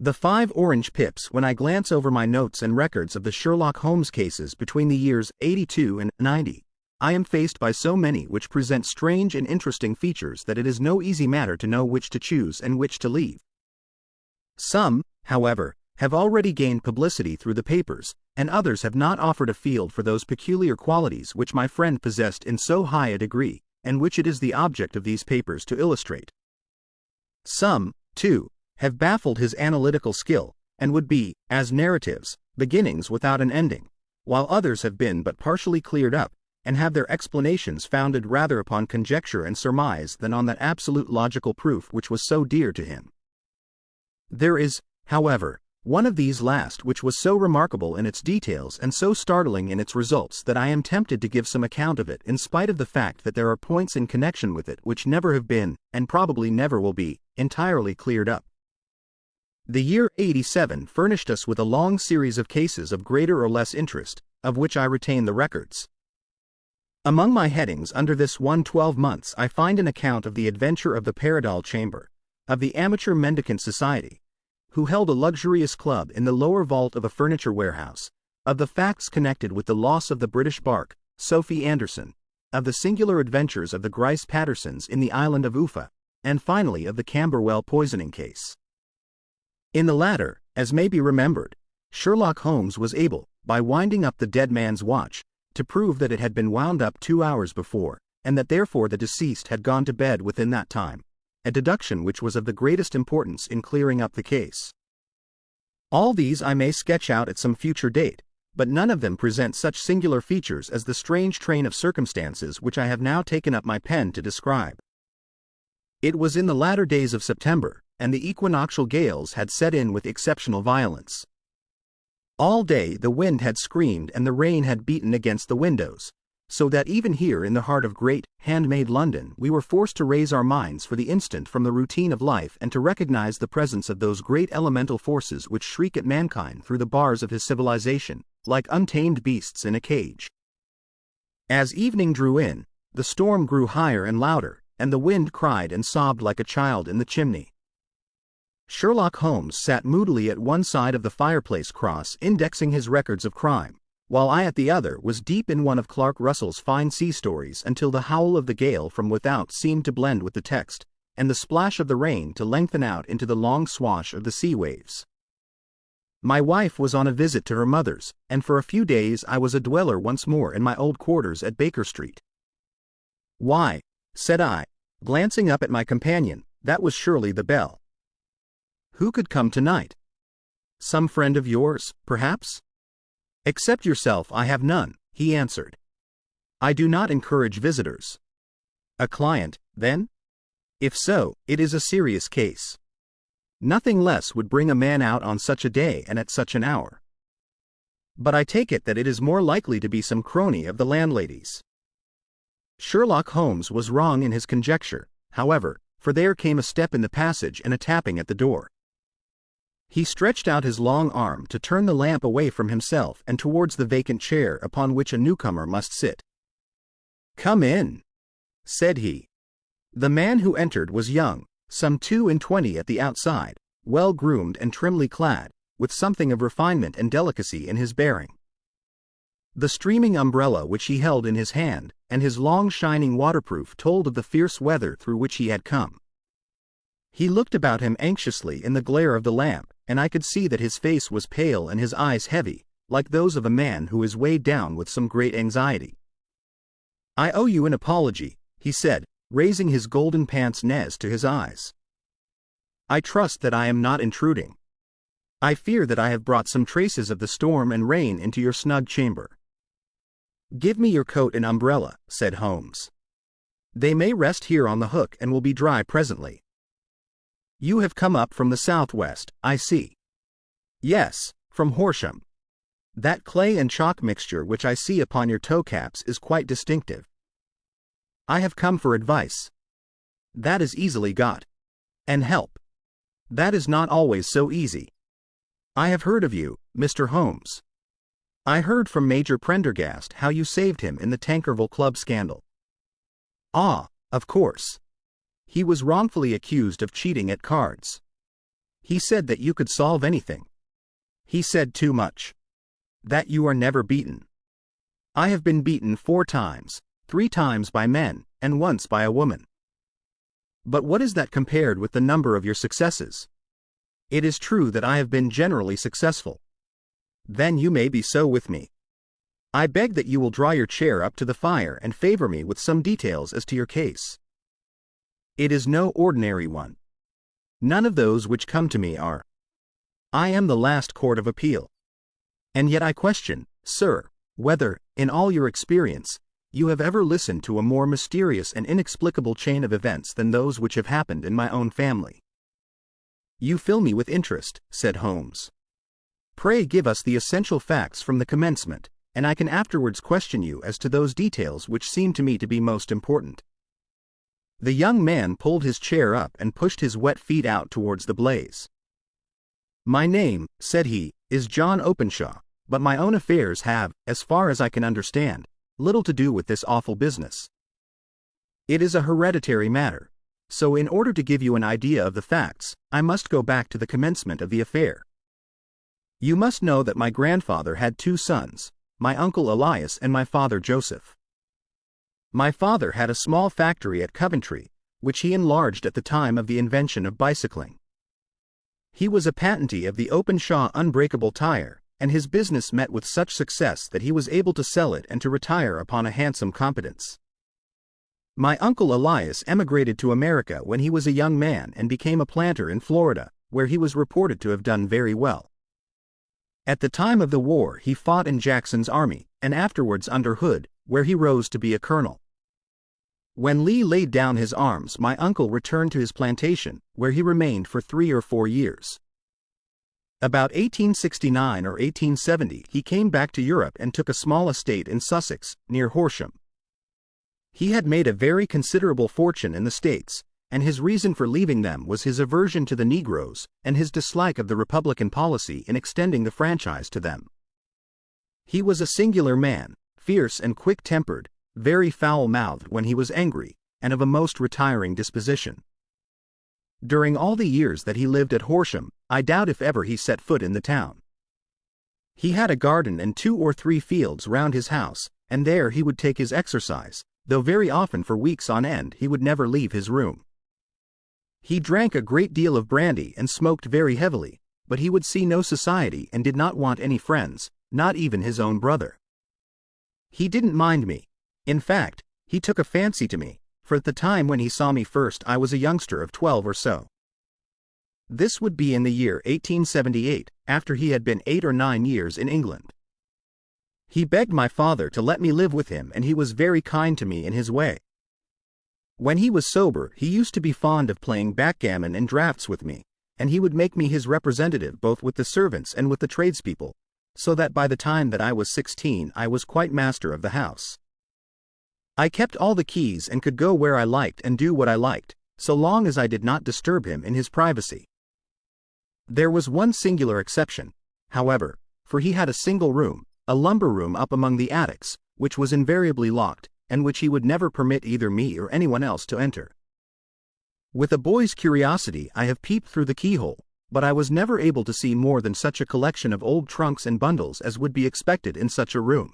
The 5 orange pips when I glance over my notes and records of the Sherlock Holmes cases between the years 82 and 90. I am faced by so many which present strange and interesting features that it is no easy matter to know which to choose and which to leave. Some, however, have already gained publicity through the papers, and others have not offered a field for those peculiar qualities which my friend possessed in so high a degree, and which it is the object of these papers to illustrate. Some, too, have baffled his analytical skill, and would be, as narratives, beginnings without an ending, while others have been but partially cleared up, and have their explanations founded rather upon conjecture and surmise than on that absolute logical proof which was so dear to him. There is, however, one of these last which was so remarkable in its details and so startling in its results that I am tempted to give some account of it in spite of the fact that there are points in connection with it which never have been, and probably never will be, entirely cleared up. The year 87 furnished us with a long series of cases of greater or less interest, of which I retain the records. Among my headings under this 12 months I find an account of the adventure of the Paradol Chamber, of the Amateur Mendicant Society, who held a luxurious club in the lower vault of a furniture warehouse, of the facts connected with the loss of the British bark, Sophie Anderson, of the singular adventures of the Grice Pattersons in the island of Uffa, and finally of the Camberwell poisoning case. In the latter, as may be remembered, Sherlock Holmes was able, by winding up the dead man's watch, to prove that it had been wound up 2 hours before, and that therefore the deceased had gone to bed within that time, a deduction which was of the greatest importance in clearing up the case. All these I may sketch out at some future date, but none of them present such singular features as the strange train of circumstances which I have now taken up my pen to describe. It was in the latter days of September, and the equinoctial gales had set in with exceptional violence. All day the wind had screamed and the rain had beaten against the windows, so that even here in the heart of great, handmade London we were forced to raise our minds for the instant from the routine of life and to recognize the presence of those great elemental forces which shriek at mankind through the bars of his civilization, like untamed beasts in a cage. As evening drew in, the storm grew higher and louder, and the wind cried and sobbed like a child in the chimney. Sherlock Holmes sat moodily at one side of the fireplace cross indexing his records of crime, while I at the other was deep in one of Clark Russell's fine sea stories until the howl of the gale from without seemed to blend with the text, and the splash of the rain to lengthen out into the long swash of the sea waves. My wife was on a visit to her mother's, and for a few days I was a dweller once more in my old quarters at Baker Street. "Why," said I, glancing up at my companion, "that was surely the bell. Who could come tonight? Some friend of yours, perhaps?" "Except yourself I have none," he answered. "I do not encourage visitors." "A client, then? If so, it is a serious case. Nothing less would bring a man out on such a day and at such an hour. But I take it that it is more likely to be some crony of the landlady's." Sherlock Holmes was wrong in his conjecture, however, for there came a step in the passage and a tapping at the door. He stretched out his long arm to turn the lamp away from himself and towards the vacant chair upon which a newcomer must sit. "Come in," said he. The man who entered was young, some 22 at the outside, well groomed and trimly clad, with something of refinement and delicacy in his bearing. The streaming umbrella which he held in his hand, and his long shining waterproof told of the fierce weather through which he had come. He looked about him anxiously in the glare of the lamp, and I could see that his face was pale and his eyes heavy, like those of a man who is weighed down with some great anxiety. "I owe you an apology," he said, raising his golden pince-nez to his eyes. "I trust that I am not intruding. I fear that I have brought some traces of the storm and rain into your snug chamber." "Give me your coat and umbrella," said Holmes. "They may rest here on the hook and will be dry presently. You have come up from the southwest, I see." "Yes, from Horsham. That clay and chalk mixture which I see upon your toe-caps is quite distinctive." "I have come for advice." "That is easily got." "And help." "That is not always so easy." "I have heard of you, Mr. Holmes. I heard from Major Prendergast how you saved him in the Tankerville Club scandal." "Ah, of course. He was wrongfully accused of cheating at cards. He said that you could solve anything. He said too much. That you are never beaten. I have been beaten 4 times, 3 times by men, and once by a woman. But what is that compared with the number of your successes? It is true that I have been generally successful. Then you may be so with me. I beg that you will draw your chair up to the fire and favor me with some details as to your case. It is no ordinary one. None of those which come to me are. I am the last court of appeal. And yet I question, sir, whether, in all your experience, you have ever listened to a more mysterious and inexplicable chain of events than those which have happened in my own family. You fill me with interest, said Holmes. Pray give us the essential facts from the commencement, and I can afterwards question you as to those details which seem to me to be most important. The young man pulled his chair up and pushed his wet feet out towards the blaze. My name, said he, is John Openshaw, but my own affairs have, as far as I can understand, little to do with this awful business. It is a hereditary matter, so in order to give you an idea of the facts, I must go back to the commencement of the affair. You must know that my grandfather had 2 sons, my uncle Elias and my father Joseph. My father had a small factory at Coventry, which he enlarged at the time of the invention of bicycling. He was a patentee of the Openshaw unbreakable tire, and his business met with such success that he was able to sell it and to retire upon a handsome competence. My uncle Elias emigrated to America when he was a young man and became a planter in Florida, where he was reported to have done very well. At the time of the war he fought in Jackson's army, and afterwards under Hood, where he rose to be a colonel. When Lee laid down his arms, my uncle returned to his plantation, where he remained for 3 or 4 years. About 1869 or 1870 he came back to Europe and took a small estate in Sussex, near Horsham. He had made a very considerable fortune in the States, and his reason for leaving them was his aversion to the Negroes and his dislike of the Republican policy in extending the franchise to them. He was a singular man, fierce and quick-tempered, very foul-mouthed when he was angry, and of a most retiring disposition. During all the years that he lived at Horsham, I doubt if ever he set foot in the town. He had a garden and 2 or 3 fields round his house, and there he would take his exercise, though very often for weeks on end he would never leave his room. He drank a great deal of brandy and smoked very heavily, but he would see no society and did not want any friends, not even his own brother. He didn't mind me. In fact, he took a fancy to me, for at the time when he saw me first I was a youngster of 12 or so. This would be in the year 1878, after he had been 8 or 9 years in England. He begged my father to let me live with him, and he was very kind to me in his way. When he was sober, he used to be fond of playing backgammon and draughts with me, and he would make me his representative both with the servants and with the tradespeople, so that by the time that I was 16 I was quite master of the house. I kept all the keys and could go where I liked and do what I liked, so long as I did not disturb him in his privacy. There was one singular exception, however, for he had a single room, a lumber room up among the attics, which was invariably locked, and which he would never permit either me or anyone else to enter. With a boy's curiosity I have peeped through the keyhole, but I was never able to see more than such a collection of old trunks and bundles as would be expected in such a room.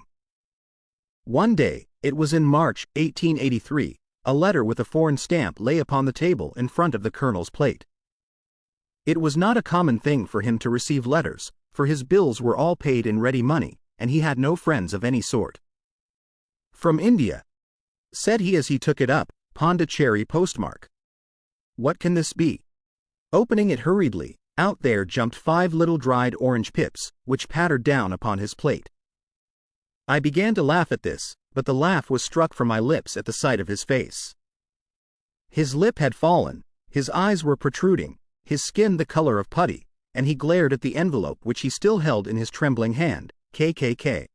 One day, it was in March, 1883, a letter with a foreign stamp lay upon the table in front of the colonel's plate. It was not a common thing for him to receive letters, for his bills were all paid in ready money, and he had no friends of any sort. From India, said he as he took it up, Pondicherry postmark. What can this be? Opening it hurriedly, out there jumped 5 little dried orange pips, which pattered down upon his plate. I began to laugh at this, but the laugh was struck from my lips at the sight of his face. His lip had fallen, his eyes were protruding, his skin the color of putty, and he glared at the envelope which he still held in his trembling hand, KKK.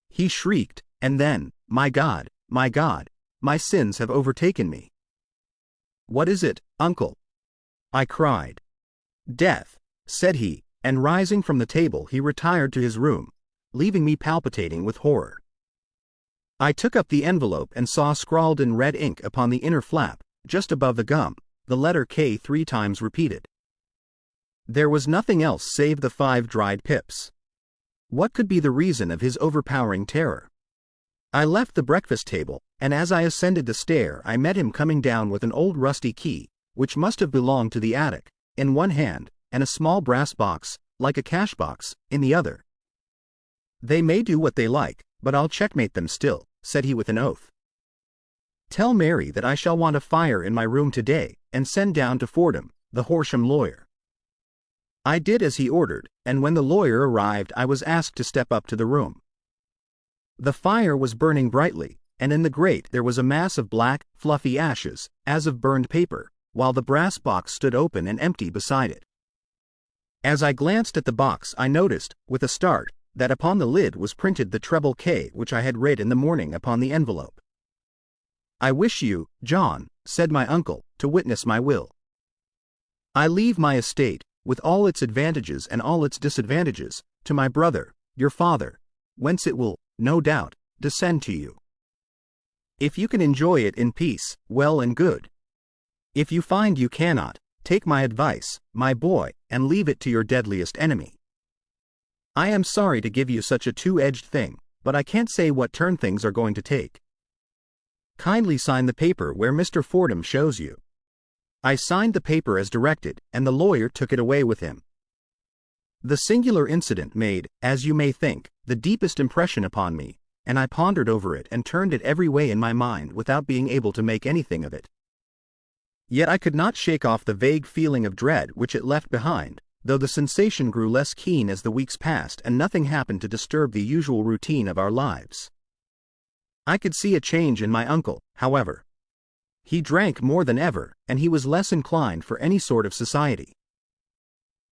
He shrieked, and then, my God, my sins have overtaken me. What is it, uncle? I cried. Death, said he, and rising from the table he retired to his room, leaving me palpitating with horror. I took up the envelope and saw scrawled in red ink upon the inner flap, just above the gum, the letter K 3 times repeated. There was nothing else save the 5 dried pips. What could be the reason of his overpowering terror? I left the breakfast table, and as I ascended the stair I met him coming down with an old rusty key, which must have belonged to the attic, in one hand, and a small brass box, like a cash box, in the other. "They may do what they like, but I'll checkmate them still," said he with an oath. "Tell Mary that I shall want a fire in my room today, and send down to Fordham, the Horsham lawyer." I did as he ordered, and when the lawyer arrived I was asked to step up to the room. The fire was burning brightly, and in the grate there was a mass of black, fluffy ashes, as of burned paper, while the brass box stood open and empty beside it. As I glanced at the box I noticed, with a start, that upon the lid was printed the treble K which I had read in the morning upon the envelope. "I wish you, John," said my uncle, "to witness my will. I leave my estate, with all its advantages and all its disadvantages, to my brother, your father, whence it will, no doubt, descend to you. If you can enjoy it in peace, well and good. If you find you cannot, take my advice, my boy, and leave it to your deadliest enemy. I am sorry to give you such a two-edged thing, but I can't say what turn things are going to take. Kindly sign the paper where Mr. Fordham shows you." I signed the paper as directed, and the lawyer took it away with him. The singular incident made, as you may think, the deepest impression upon me, and I pondered over it and turned it every way in my mind without being able to make anything of it. Yet I could not shake off the vague feeling of dread which it left behind, though the sensation grew less keen as the weeks passed and nothing happened to disturb the usual routine of our lives. I could see a change in my uncle, however. He drank more than ever, and he was less inclined for any sort of society.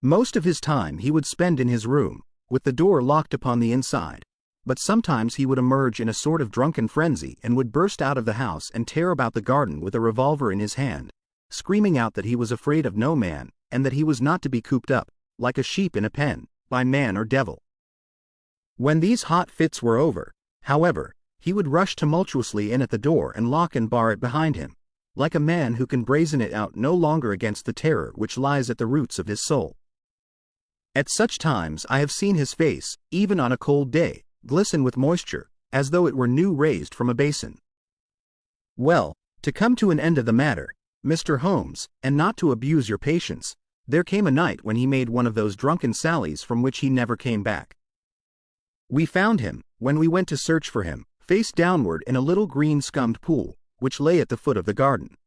Most of his time he would spend in his room, with the door locked upon the inside, but sometimes he would emerge in a sort of drunken frenzy and would burst out of the house and tear about the garden with a revolver in his hand, screaming out that he was afraid of no man, and that he was not to be cooped up, like a sheep in a pen, by man or devil. When these hot fits were over, however, he would rush tumultuously in at the door and lock and bar it behind him, like a man who can brazen it out no longer against the terror which lies at the roots of his soul. At such times I have seen his face, even on a cold day, glisten with moisture, as though it were new raised from a basin. Well, to come to an end of the matter, Mr. Holmes, and not to abuse your patience, there came a night when he made one of those drunken sallies from which he never came back. We found him, when we went to search for him, face downward in a little green scummed pool, which lay at the foot of the garden.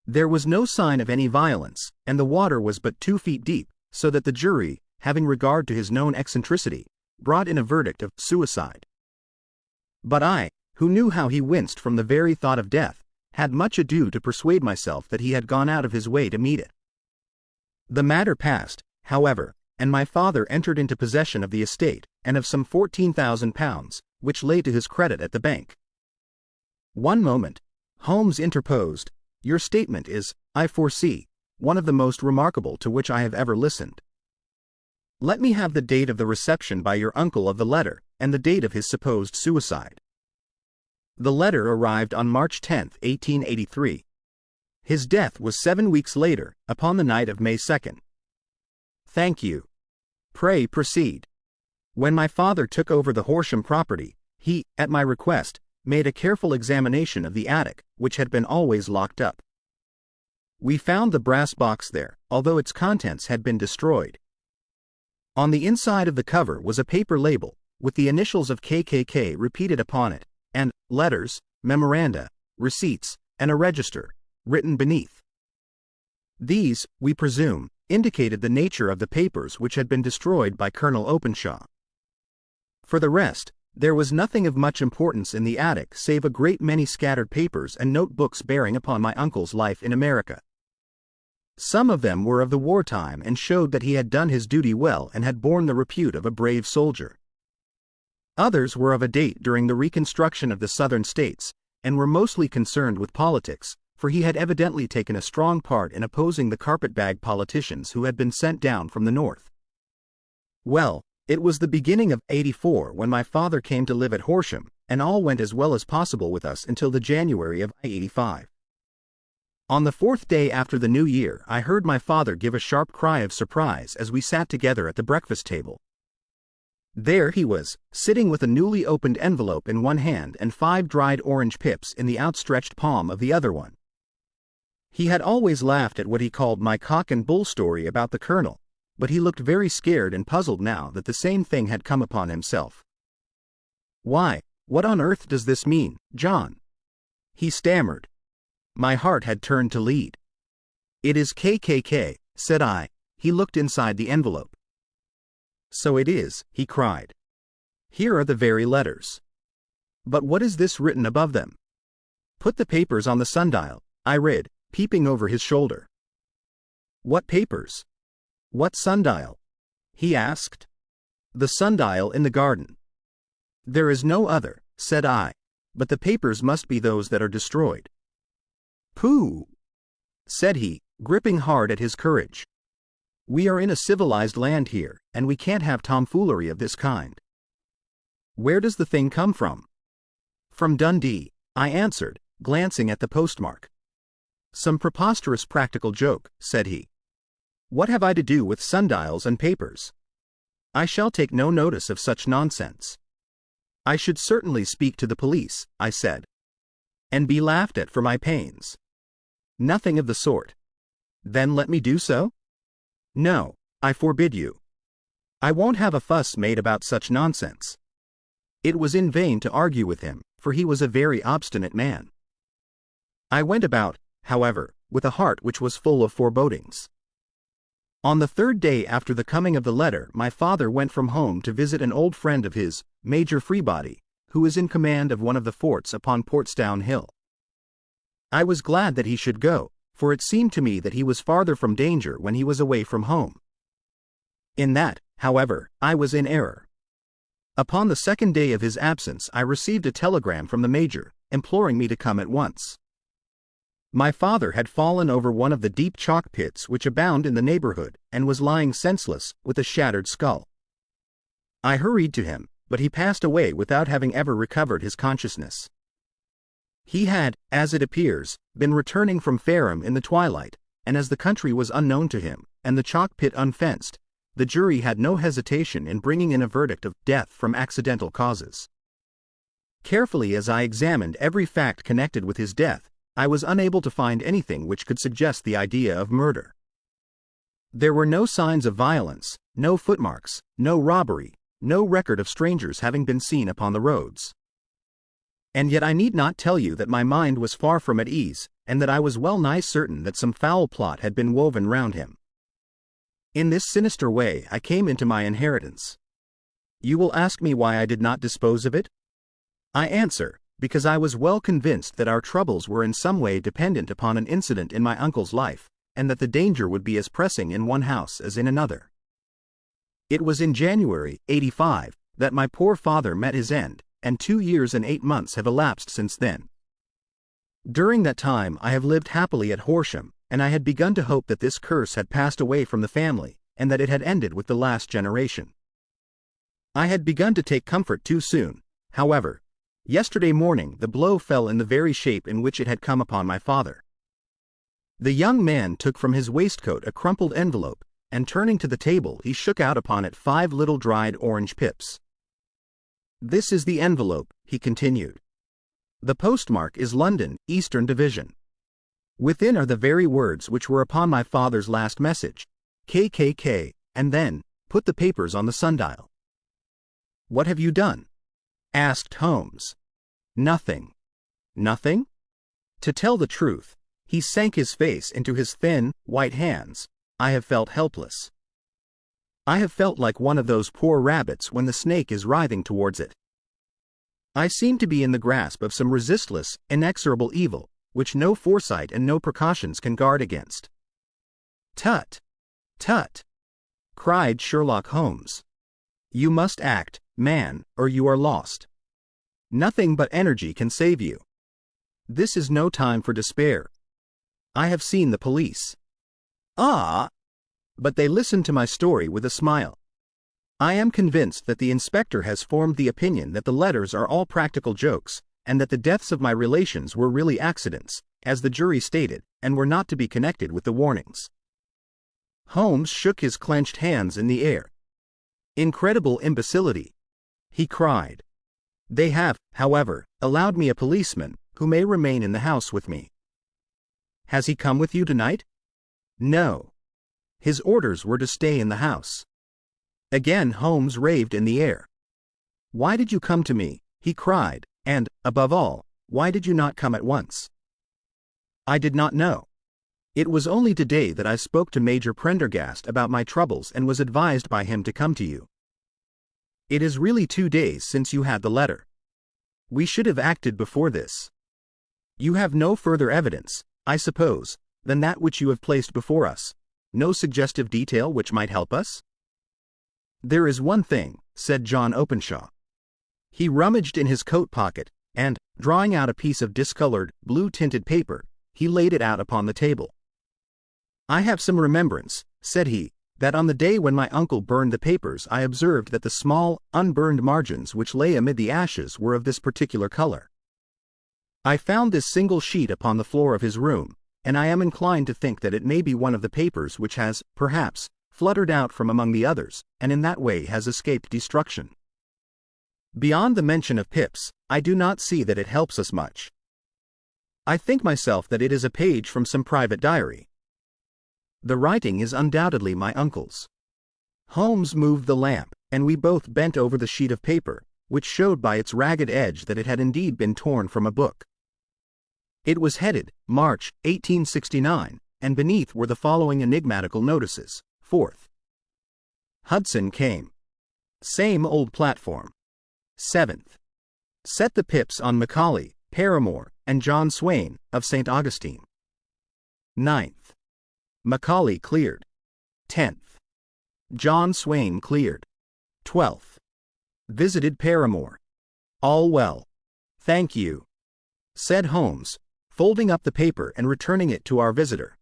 There was no sign of any violence, and the water was but 2 feet deep, so that the jury, having regard to his known eccentricity, brought in a verdict of suicide. But I, who knew how he winced from the very thought of death, had much ado to persuade myself that he had gone out of his way to meet it. The matter passed, however, and my father entered into possession of the estate, and of some £14,000, which lay to his credit at the bank. "One moment," Holmes interposed. "Your statement is, I foresee, one of the most remarkable to which I have ever listened. Let me have the date of the reception by your uncle of the letter, and the date of his supposed suicide." The letter arrived on March 10, 1883. His death was 7 weeks later, upon the night of May 2. "Thank you. Pray proceed." When my father took over the Horsham property, he, at my request, made a careful examination of the attic, which had been always locked up. We found the brass box there, although its contents had been destroyed. On the inside of the cover was a paper label, with the initials of KKK repeated upon it, and letters, memoranda, receipts, and a register, written beneath. These, we presume, indicated the nature of the papers which had been destroyed by Colonel Openshaw. For the rest, there was nothing of much importance in the attic save a great many scattered papers and notebooks bearing upon my uncle's life in America. Some of them were of the wartime and showed that he had done his duty well and had borne the repute of a brave soldier. Others were of a date during the reconstruction of the Southern states, and were mostly concerned with politics, for he had evidently taken a strong part in opposing the carpetbag politicians who had been sent down from the North. Well, it was the beginning of '84 when my father came to live at Horsham, and all went as well as possible with us until the January of '85. On the 4th day after the New Year, I heard my father give a sharp cry of surprise as we sat together at the breakfast table. There he was, sitting with a newly opened envelope in one hand and 5 dried orange pips in the outstretched palm of the other one. He had always laughed at what he called my cock and bull story about the colonel, but he looked very scared and puzzled now that the same thing had come upon himself. "Why, what on earth does this mean, John?" he stammered. My heart had turned to lead. "It is KKK, said I. He looked inside the envelope. "So it is," he cried. "Here are the very letters. But what is this written above them?" "Put the papers on the sundial," I read, peeping over his shoulder. "What papers? What sundial?" he asked. "The sundial in the garden." "There is no other," said I, "but the papers must be those that are destroyed." "Pooh!" said he, gripping hard at his courage. "We are in a civilized land here, and we can't have tomfoolery of this kind." "Where does the thing come from?" "From Dundee," I answered, glancing at the postmark. "Some preposterous practical joke," said he. "What have I to do with sundials and papers? I shall take no notice of such nonsense." "I should certainly speak to the police," I said. "And be laughed at for my pains." "Nothing of the sort." "Then let me do so?" "No, I forbid you. I won't have a fuss made about such nonsense." It was in vain to argue with him, for he was a very obstinate man. I went about, however, with a heart which was full of forebodings. On the 3rd day after the coming of the letter, my father went from home to visit an old friend of his, Major Freebody, who is in command of one of the forts upon Portsdown Hill. I was glad that he should go, for it seemed to me that he was farther from danger when he was away from home. In that, however, I was in error. Upon the 2nd day of his absence I received a telegram from the Major, imploring me to come at once. My father had fallen over one of the deep chalk pits which abound in the neighborhood, and was lying senseless, with a shattered skull. I hurried to him, but he passed away without having ever recovered his consciousness. He had, as it appears, been returning from Fareham in the twilight, and as the country was unknown to him, and the chalk pit unfenced, the jury had no hesitation in bringing in a verdict of death from accidental causes. Carefully as I examined every fact connected with his death, I was unable to find anything which could suggest the idea of murder. There were no signs of violence, no footmarks, no robbery, no record of strangers having been seen upon the roads. And yet I need not tell you that my mind was far from at ease, and that I was well nigh certain that some foul plot had been woven round him. In this sinister way I came into my inheritance. You will ask me why I did not dispose of it? I answer, because I was well convinced that our troubles were in some way dependent upon an incident in my uncle's life, and that the danger would be as pressing in one house as in another. It was in January, '85, that my poor father met his end, and 2 years and 8 months have elapsed since then. During that time I have lived happily at Horsham, and I had begun to hope that this curse had passed away from the family, and that it had ended with the last generation. I had begun to take comfort too soon, however. Yesterday morning the blow fell in the very shape in which it had come upon my father. The young man took from his waistcoat a crumpled envelope, and turning to the table he shook out upon it 5 little dried orange pips. "This is the envelope," he continued. "The postmark is London, Eastern Division. Within are the very words which were upon my father's last message, KKK, and then, put the papers on the sundial." "What have you done?" asked Holmes. "Nothing." "Nothing?" To tell the truth, he sank his face into his thin, white hands. I have felt helpless. I have felt like one of those poor rabbits when the snake is writhing towards it. I seem to be in the grasp of some resistless, inexorable evil, which no foresight and no precautions can guard against. "Tut! Tut!" cried Sherlock Holmes. "You must act, man, or you are lost. Nothing but energy can save you. This is no time for despair. I have seen the police. Ah! But they listened to my story with a smile. I am convinced that the inspector has formed the opinion that the letters are all practical jokes, and that the deaths of my relations were really accidents, as the jury stated, and were not to be connected with the warnings. Holmes shook his clenched hands in the air. Incredible imbecility, he cried. They have, however, allowed me a policeman, who may remain in the house with me. Has he come with you tonight? No. His orders were to stay in the house. Again Holmes raved in the air. Why did you come to me? He cried, and, above all, why did you not come at once? I did not know. It was only today that I spoke to Major Prendergast about my troubles and was advised by him to come to you. It is really 2 days since you had the letter. We should have acted before this. You have no further evidence, I suppose, than that which you have placed before us. No suggestive detail which might help us? There is one thing, said John Openshaw. He rummaged in his coat pocket, and, drawing out a piece of discolored, blue-tinted paper, he laid it out upon the table. I have some remembrance, said he, that on the day when my uncle burned the papers I observed that the small, unburned margins which lay amid the ashes were of this particular color. I found this single sheet upon the floor of his room, and I am inclined to think that it may be one of the papers which has, perhaps, fluttered out from among the others, and in that way has escaped destruction. Beyond the mention of pips, I do not see that it helps us much. I think myself that it is a page from some private diary. The writing is undoubtedly my uncle's. Holmes moved the lamp, and we both bent over the sheet of paper, which showed by its ragged edge that it had indeed been torn from a book. It was headed, March, 1869, and beneath were the following enigmatical notices. 4th. Hudson came. Same old platform. 7th. Set the pips on Macaulay, Paramore, and John Swain, of St. Augustine. 9th. Macaulay cleared. 10th. John Swain cleared. 12th. Visited Paramore. All well. Thank you, said Holmes, folding up the paper and returning it to our visitor.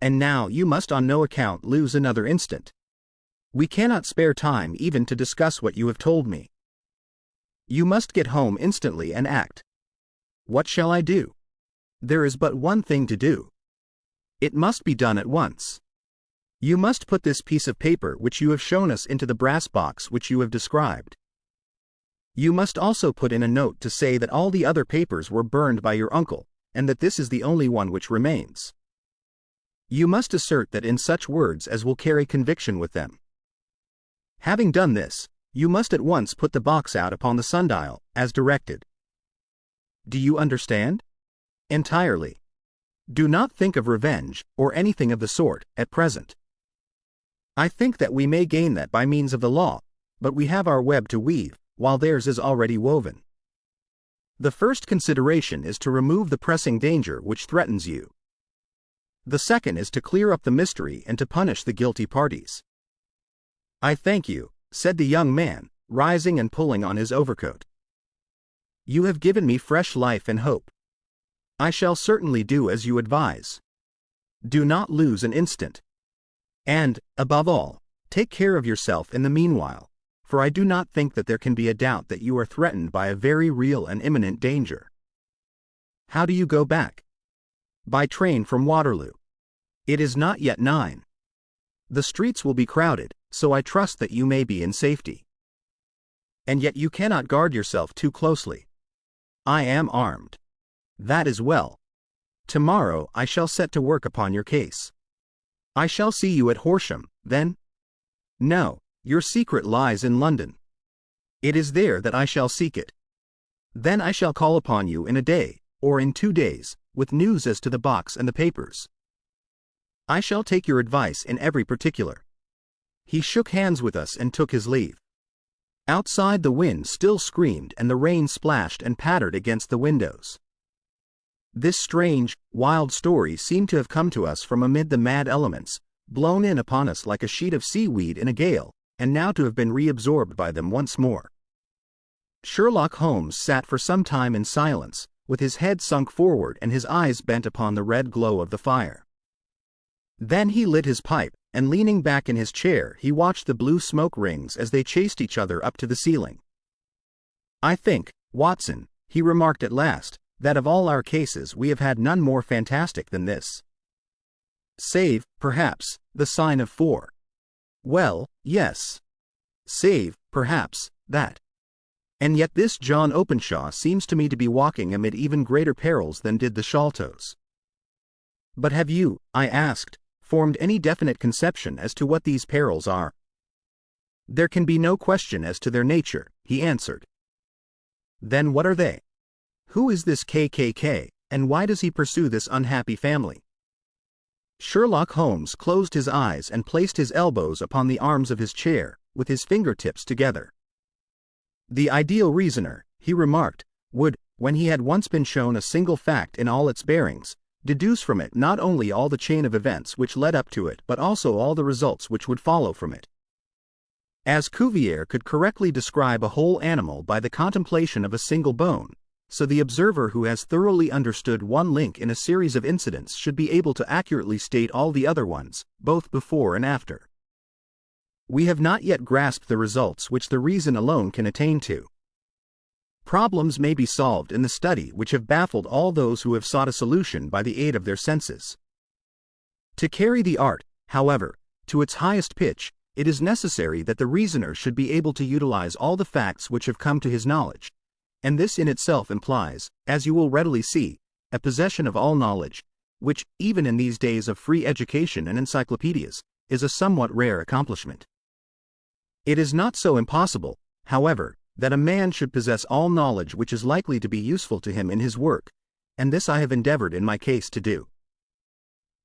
And now you must on no account lose another instant. We cannot spare time even to discuss what you have told me. You must get home instantly and act. What shall I do? There is but one thing to do. It must be done at once. You must put this piece of paper which you have shown us into the brass box which you have described. You must also put in a note to say that all the other papers were burned by your uncle, and that this is the only one which remains. You must assert that in such words as will carry conviction with them. Having done this, you must at once put the box out upon the sundial, as directed. Do you understand? Entirely. Do not think of revenge, or anything of the sort, at present. I think that we may gain that by means of the law, but we have our web to weave, while theirs is already woven. The first consideration is to remove the pressing danger which threatens you. The second is to clear up the mystery and to punish the guilty parties. I thank you, said the young man, rising and pulling on his overcoat. You have given me fresh life and hope. I shall certainly do as you advise. Do not lose an instant. And, above all, take care of yourself in the meanwhile, for I do not think that there can be a doubt that you are threatened by a very real and imminent danger. How do you go back? By train from Waterloo. It is not yet 9. The streets will be crowded, so I trust that you may be in safety. And yet you cannot guard yourself too closely. I am armed. That is well. Tomorrow I shall set to work upon your case. I shall see you at Horsham, then? No, your secret lies in London. It is there that I shall seek it. Then I shall call upon you in a day, or in 2 days, with news as to the box and the papers. I shall take your advice in every particular. He shook hands with us and took his leave. Outside the wind still screamed and the rain splashed and pattered against the windows. This strange, wild story seemed to have come to us from amid the mad elements, blown in upon us like a sheet of seaweed in a gale, and now to have been reabsorbed by them once more. Sherlock Holmes sat for some time in silence, with his head sunk forward and his eyes bent upon the red glow of the fire. Then he lit his pipe, and leaning back in his chair he watched the blue smoke rings as they chased each other up to the ceiling. I think, Watson, he remarked at last, that of all our cases we have had none more fantastic than this. Save, perhaps, the sign of 4. Well, yes. Save, perhaps, that. And yet this John Openshaw seems to me to be walking amid even greater perils than did the Sholtos. But have you, I asked, formed any definite conception as to what these perils are? There can be no question as to their nature, he answered. Then what are they? Who is this KKK, and why does he pursue this unhappy family? Sherlock Holmes closed his eyes and placed his elbows upon the arms of his chair, with his fingertips together. The ideal reasoner, he remarked, would, when he had once been shown a single fact in all its bearings, deduce from it not only all the chain of events which led up to it but also all the results which would follow from it. As Cuvier could correctly describe a whole animal by the contemplation of a single bone, so the observer who has thoroughly understood one link in a series of incidents should be able to accurately state all the other ones, both before and after. We have not yet grasped the results which the reason alone can attain to. Problems may be solved in the study which have baffled all those who have sought a solution by the aid of their senses. To carry the art, however, to its highest pitch, it is necessary that the reasoner should be able to utilize all the facts which have come to his knowledge, and this in itself implies, as you will readily see, a possession of all knowledge, which, even in these days of free education and encyclopedias, is a somewhat rare accomplishment. It is not so impossible, however, that a man should possess all knowledge which is likely to be useful to him in his work, and this I have endeavored in my case to do.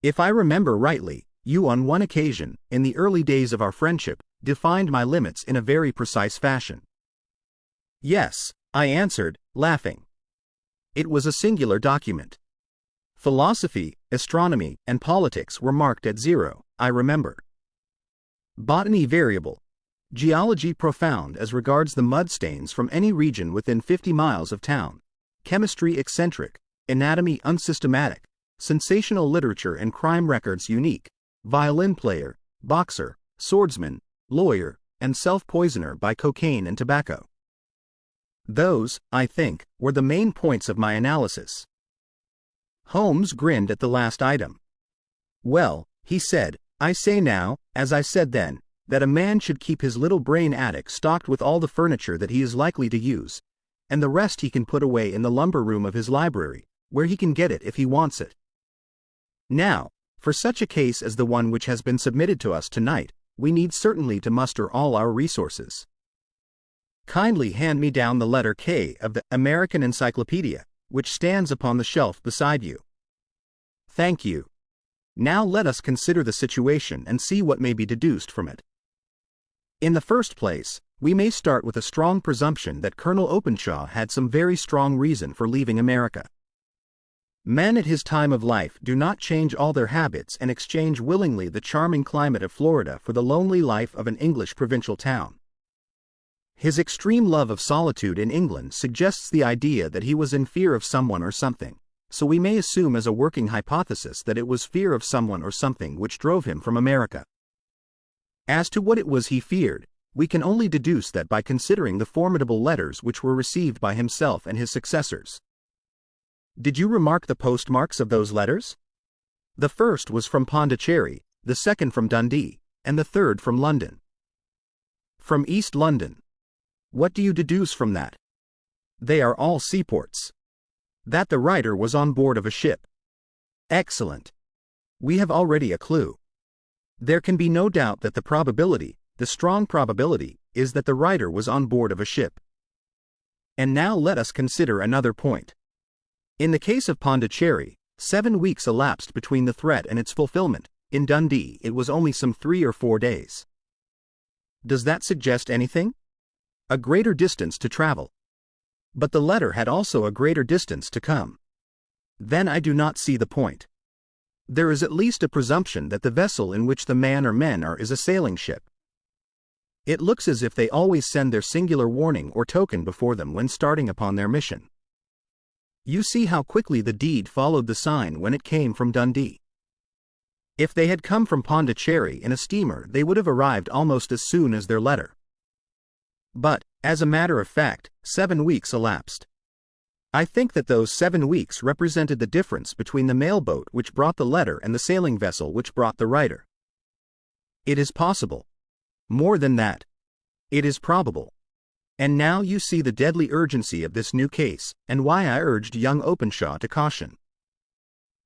If I remember rightly, you on one occasion, in the early days of our friendship, defined my limits in a very precise fashion. Yes, I answered, laughing. It was a singular document. Philosophy, astronomy, and politics were marked at 0, I remember. Botany variable. Geology profound as regards the mud stains from any region within 50 miles of town. Chemistry eccentric. Anatomy unsystematic. Sensational literature and crime records unique. Violin player, boxer, swordsman, lawyer, and self-poisoner by cocaine and tobacco. Those, I think, were the main points of my analysis. Holmes grinned at the last item. Well, he said, I say now, as I said then, that a man should keep his little brain attic stocked with all the furniture that he is likely to use, and the rest he can put away in the lumber room of his library, where he can get it if he wants it. Now, for such a case as the one which has been submitted to us tonight, we need certainly to muster all our resources. Kindly hand me down the letter K of the American Encyclopedia, which stands upon the shelf beside you. Thank you. Now let us consider the situation and see what may be deduced from it. In the first place, we may start with a strong presumption that Colonel Openshaw had some very strong reason for leaving America. Men at his time of life do not change all their habits and exchange willingly the charming climate of Florida for the lonely life of an English provincial town. His extreme love of solitude in England suggests the idea that he was in fear of someone or something, so we may assume as a working hypothesis that it was fear of someone or something which drove him from America. As to what it was he feared, we can only deduce that by considering the formidable letters which were received by himself and his successors. Did you remark the postmarks of those letters? The first was from Pondicherry, the second from Dundee, and the third from London. From East London. What do you deduce from that? They are all seaports. That the writer was on board of a ship. Excellent. We have already a clue. There can be no doubt that the probability, the strong probability, is that the writer was on board of a ship. And now let us consider another point. In the case of Pondicherry, 7 weeks elapsed between the threat and its fulfillment. In Dundee, it was only some 3 or 4 days. Does that suggest anything? A greater distance to travel. But the letter had also a greater distance to come. Then I do not see the point. There is at least a presumption that the vessel in which the man or men are is a sailing ship. It looks as if they always send their singular warning or token before them when starting upon their mission. You see how quickly the deed followed the sign when it came from Dundee. If they had come from Pondicherry in a steamer, they would have arrived almost as soon as their letter. But, as a matter of fact, 7 weeks elapsed. I think that those 7 weeks represented the difference between the mailboat which brought the letter and the sailing vessel which brought the writer. It is possible. More than that. It is probable. And now you see the deadly urgency of this new case, and why I urged young Openshaw to caution.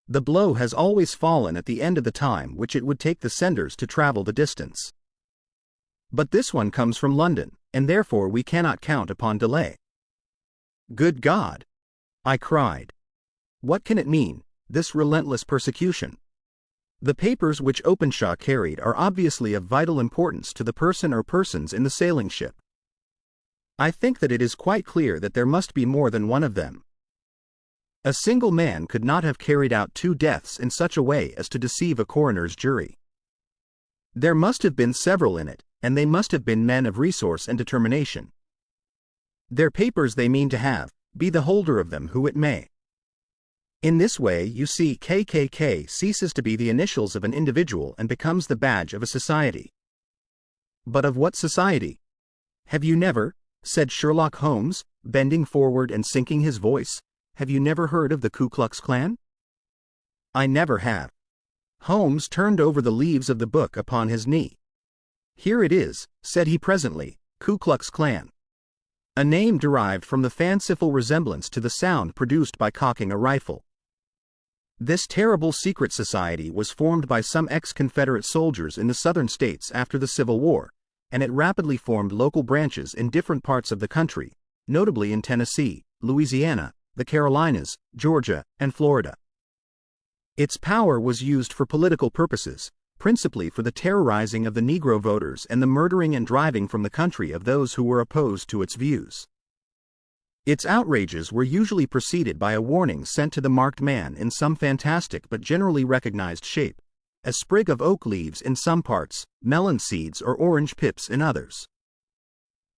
The blow has always fallen at the end of the time which it would take the senders to travel the distance. But this one comes from London, and therefore we cannot count upon delay. Good God! I cried. What can it mean, this relentless persecution? The papers which Openshaw carried are obviously of vital importance to the person or persons in the sailing ship. I think that it is quite clear that there must be more than one of them. A single man could not have carried out 2 deaths in such a way as to deceive a coroner's jury. There must have been several in it, and they must have been men of resource and determination. Their papers they mean to have, be the holder of them who it may. In this way, you see, KKK ceases to be the initials of an individual and becomes the badge of a society. But of what society? Have you never, said Sherlock Holmes, bending forward and sinking his voice, have you never heard of the Ku Klux Klan? I never have. Holmes turned over the leaves of the book upon his knee. Here it is, said he presently, Ku Klux Klan. A name derived from the fanciful resemblance to the sound produced by cocking a rifle. This terrible secret society was formed by some ex-Confederate soldiers in the southern states after the Civil War, and it rapidly formed local branches in different parts of the country, notably in Tennessee, Louisiana, the Carolinas, Georgia, and Florida. Its power was used for political purposes, principally for the terrorizing of the Negro voters and the murdering and driving from the country of those who were opposed to its views. Its outrages were usually preceded by a warning sent to the marked man in some fantastic but generally recognized shape, a sprig of oak leaves in some parts, melon seeds or orange pips in others.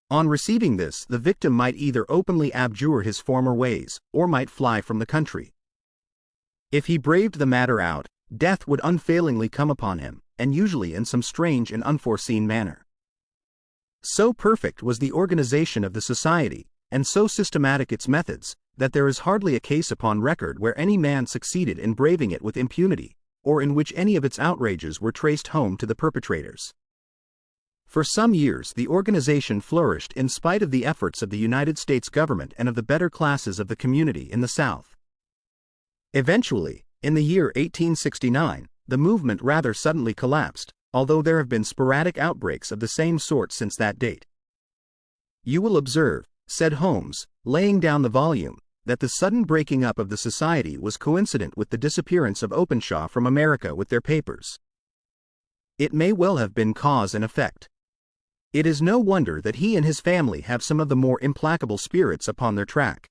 On receiving this, the victim might either openly abjure his former ways, or might fly from the country. If he braved the matter out, death would unfailingly come upon him, and usually in some strange and unforeseen manner. So perfect was the organization of the society, and so systematic its methods, that there is hardly a case upon record where any man succeeded in braving it with impunity, or in which any of its outrages were traced home to the perpetrators. For some years the organization flourished in spite of the efforts of the United States government and of the better classes of the community in the South. Eventually, in the year 1869, the movement rather suddenly collapsed, although there have been sporadic outbreaks of the same sort since that date. You will observe, said Holmes, laying down the volume, that the sudden breaking up of the society was coincident with the disappearance of Openshaw from America with their papers. It may well have been cause and effect. It is no wonder that he and his family have some of the more implacable spirits upon their track.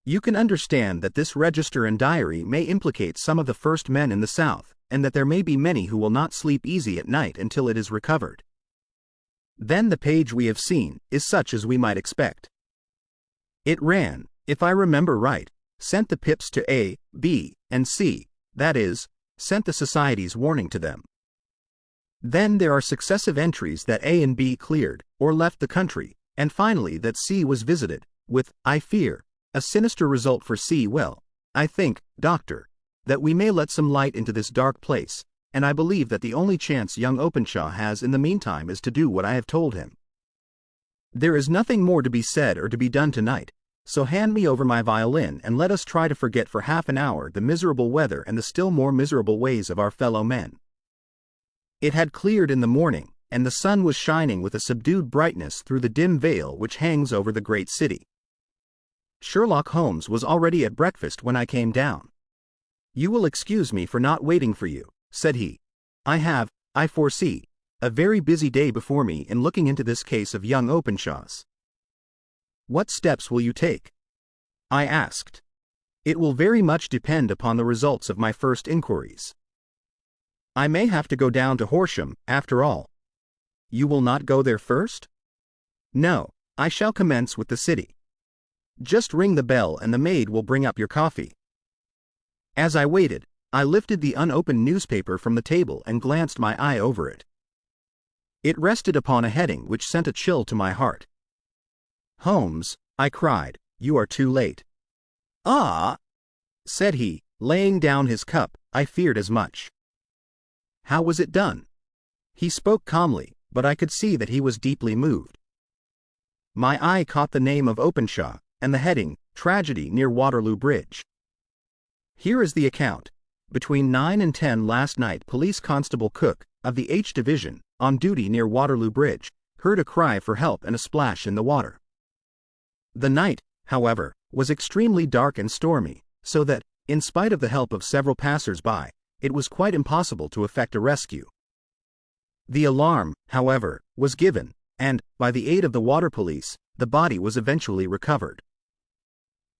You can understand that this register and diary may implicate some of the first men in the South, and that there may be many who will not sleep easy at night until it is recovered. Then the page we have seen is such as we might expect. It ran, if I remember right, sent the pips to A, B, and C, that is, sent the society's warning to them. Then there are successive entries that A and B cleared, or left the country, and finally that C was visited, with, I fear, a sinister result for C. Well, I think, Doctor, that we may let some light into this dark place, and I believe that the only chance young Openshaw has in the meantime is to do what I have told him. There is nothing more to be said or to be done tonight, so hand me over my violin and let us try to forget for half an hour the miserable weather and the still more miserable ways of our fellow men. It had cleared in the morning, and the sun was shining with a subdued brightness through the dim veil which hangs over the great city. Sherlock Holmes was already at breakfast when I came down. You will excuse me for not waiting for you, said he. I foresee, a very busy day before me in looking into this case of young Openshaw's. What steps will you take? I asked. It will very much depend upon the results of my first inquiries. I may have to go down to Horsham, after all. You will not go there first? No, I shall commence with the city. Just ring the bell and the maid will bring up your coffee. As I waited, I lifted the unopened newspaper from the table and glanced my eye over it. It rested upon a heading which sent a chill to my heart. Holmes, I cried, you are too late. "Ah," said he, laying down his cup, "I feared as much." "How was it done?" He spoke calmly, but I could see that he was deeply moved. My eye caught the name of Openshaw, and the heading, "Tragedy near Waterloo Bridge." Here is the account. Between 9 and 10 last night, Police Constable Cook, of the H Division, on duty near Waterloo Bridge, heard a cry for help and a splash in the water. The night, however, was extremely dark and stormy, so that, in spite of the help of several passers-by, it was quite impossible to effect a rescue. The alarm, however, was given, and, by the aid of the water police, the body was eventually recovered.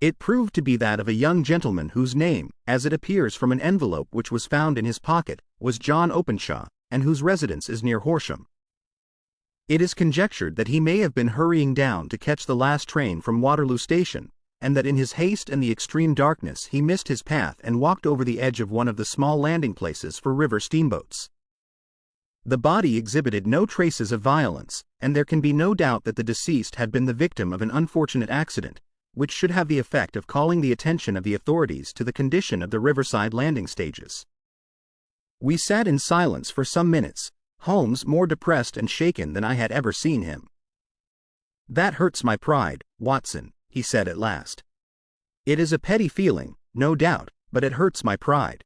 It proved to be that of a young gentleman whose name, as it appears from an envelope which was found in his pocket, was John Openshaw, and whose residence is near Horsham. It is conjectured that he may have been hurrying down to catch the last train from Waterloo Station, and that in his haste and the extreme darkness he missed his path and walked over the edge of one of the small landing places for river steamboats. The body exhibited no traces of violence, and there can be no doubt that the deceased had been the victim of an unfortunate accident, which should have the effect of calling the attention of the authorities to the condition of the riverside landing stages. We sat in silence for some minutes, Holmes more depressed and shaken than I had ever seen him. "That hurts my pride, Watson," he said at last. "It is a petty feeling, no doubt, but it hurts my pride.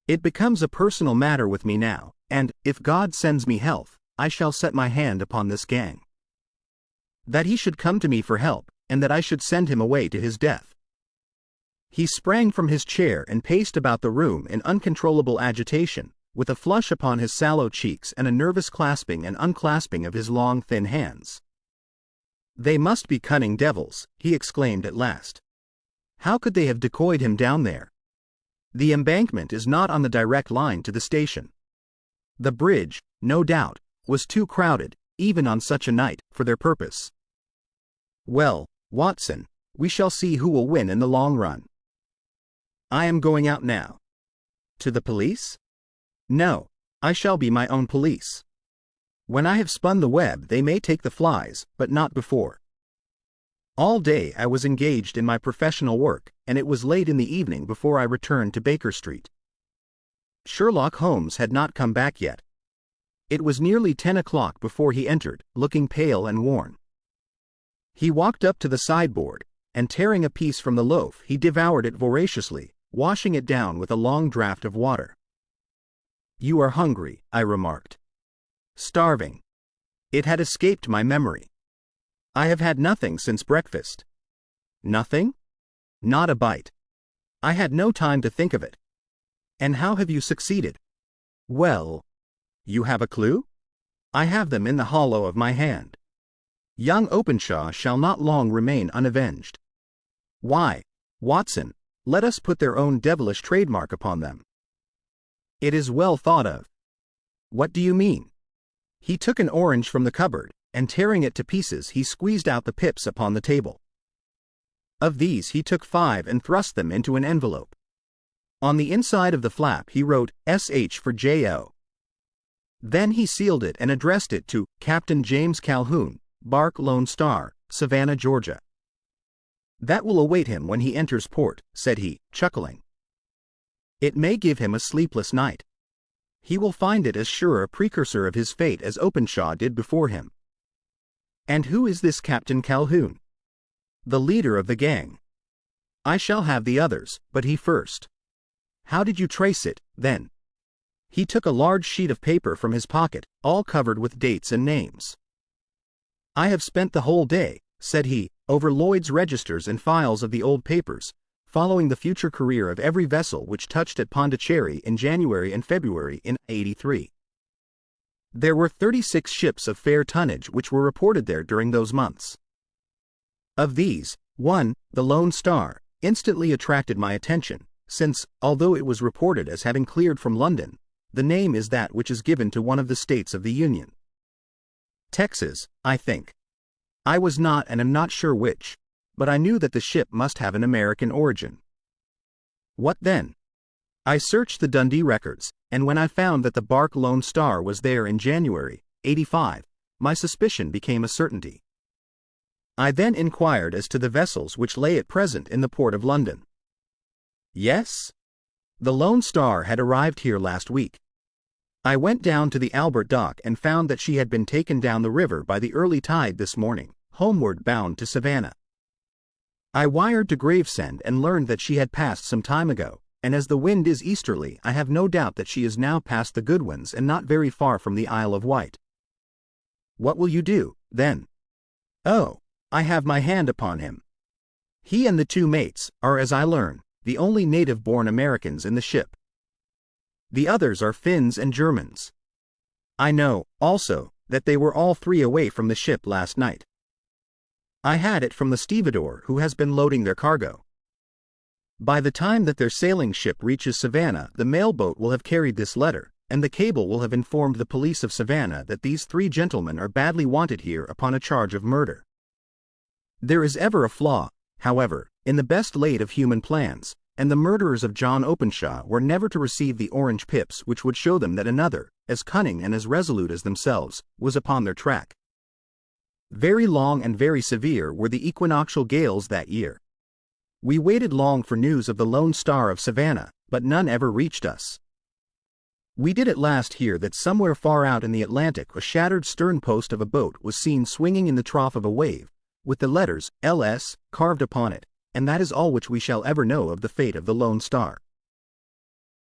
It becomes a personal matter with me now, and, if God sends me health, I shall set my hand upon this gang. That he should come to me for help, and that I should send him away to his death." He sprang from his chair and paced about the room in uncontrollable agitation, with a flush upon his sallow cheeks and a nervous clasping and unclasping of his long thin hands. "They must be cunning devils," he exclaimed at last. "How could they have decoyed him down there? The embankment is not on the direct line to the station. The bridge, no doubt, was too crowded, even on such a night, for their purpose. Well, Watson, we shall see who will win in the long run. I am going out now." "To the police?" "No, I shall be my own police. When I have spun the web they may take the flies, but not before. All day I was engaged in my professional work, and it was late in the evening before I returned to Baker Street." Sherlock Holmes had not come back yet. It was nearly 10 o'clock before he entered, looking pale and worn. He walked up to the sideboard, and tearing a piece from the loaf he devoured it voraciously, washing it down with a long draught of water. "You are hungry," I remarked. "Starving." It had escaped my memory. "I have had nothing since breakfast." "Nothing?" "Not a bite. I had no time to think of it." "And how have you succeeded?" "Well, you have a clue?" "I have them in the hollow of my hand. Young Openshaw shall not long remain unavenged. Why, Watson, let us put their own devilish trademark upon them." "It is well thought of." "What do you mean?" He took an orange from the cupboard, and tearing it to pieces he squeezed out the pips upon the table. Of these he took 5 and thrust them into an envelope. On the inside of the flap he wrote S.H. for J.O. Then he sealed it and addressed it to Captain James Calhoun, Bark Lone Star, Savannah, Georgia. "That will await him when he enters port," said he, chuckling. "It may give him a sleepless night. He will find it as sure a precursor of his fate as Openshaw did before him." "And who is this Captain Calhoun?" "The leader of the gang. I shall have the others, but he first." "How did you trace it, then?" He took a large sheet of paper from his pocket, all covered with dates and names. "I have spent the whole day," said he, "over Lloyd's registers and files of the old papers, following the future career of every vessel which touched at Pondicherry in January and February in '83. There were 36 ships of fair tonnage which were reported there during those months. Of these, one, the Lone Star, instantly attracted my attention, since, although it was reported as having cleared from London, the name is that which is given to one of the states of the Union. Texas, I think. I was not and am not sure which, but I knew that the ship must have an American origin. What then? I searched the Dundee records, and when I found that the bark Lone Star was there in January, '85, my suspicion became a certainty. I then inquired as to the vessels which lay at present in the port of London. Yes? The Lone Star had arrived here last week. I went down to the Albert Dock and found that she had been taken down the river by the early tide this morning, homeward bound to Savannah. I wired to Gravesend and learned that she had passed some time ago, and as the wind is easterly, I have no doubt that she is now past the Goodwins and not very far from the Isle of Wight. What will you do, then? Oh, I have my hand upon him. He and the 2 mates are, as I learn, the only native-born Americans in the ship. The others are Finns and Germans. I know, also, that they were all 3 away from the ship last night. I had it from the stevedore who has been loading their cargo. By the time that their sailing ship reaches Savannah, the mailboat will have carried this letter, and the cable will have informed the police of Savannah that these 3 gentlemen are badly wanted here upon a charge of murder. There is ever a flaw, however, in the best laid of human plans, and the murderers of John Openshaw were never to receive the orange pips which would show them that another, as cunning and as resolute as themselves, was upon their track. Very long and very severe were the equinoctial gales that year. We waited long for news of the Lone Star of Savannah, but none ever reached us. We did at last hear that somewhere far out in the Atlantic a shattered stern post of a boat was seen swinging in the trough of a wave, with the letters L.S. carved upon it, and that is all which we shall ever know of the fate of the Lone Star.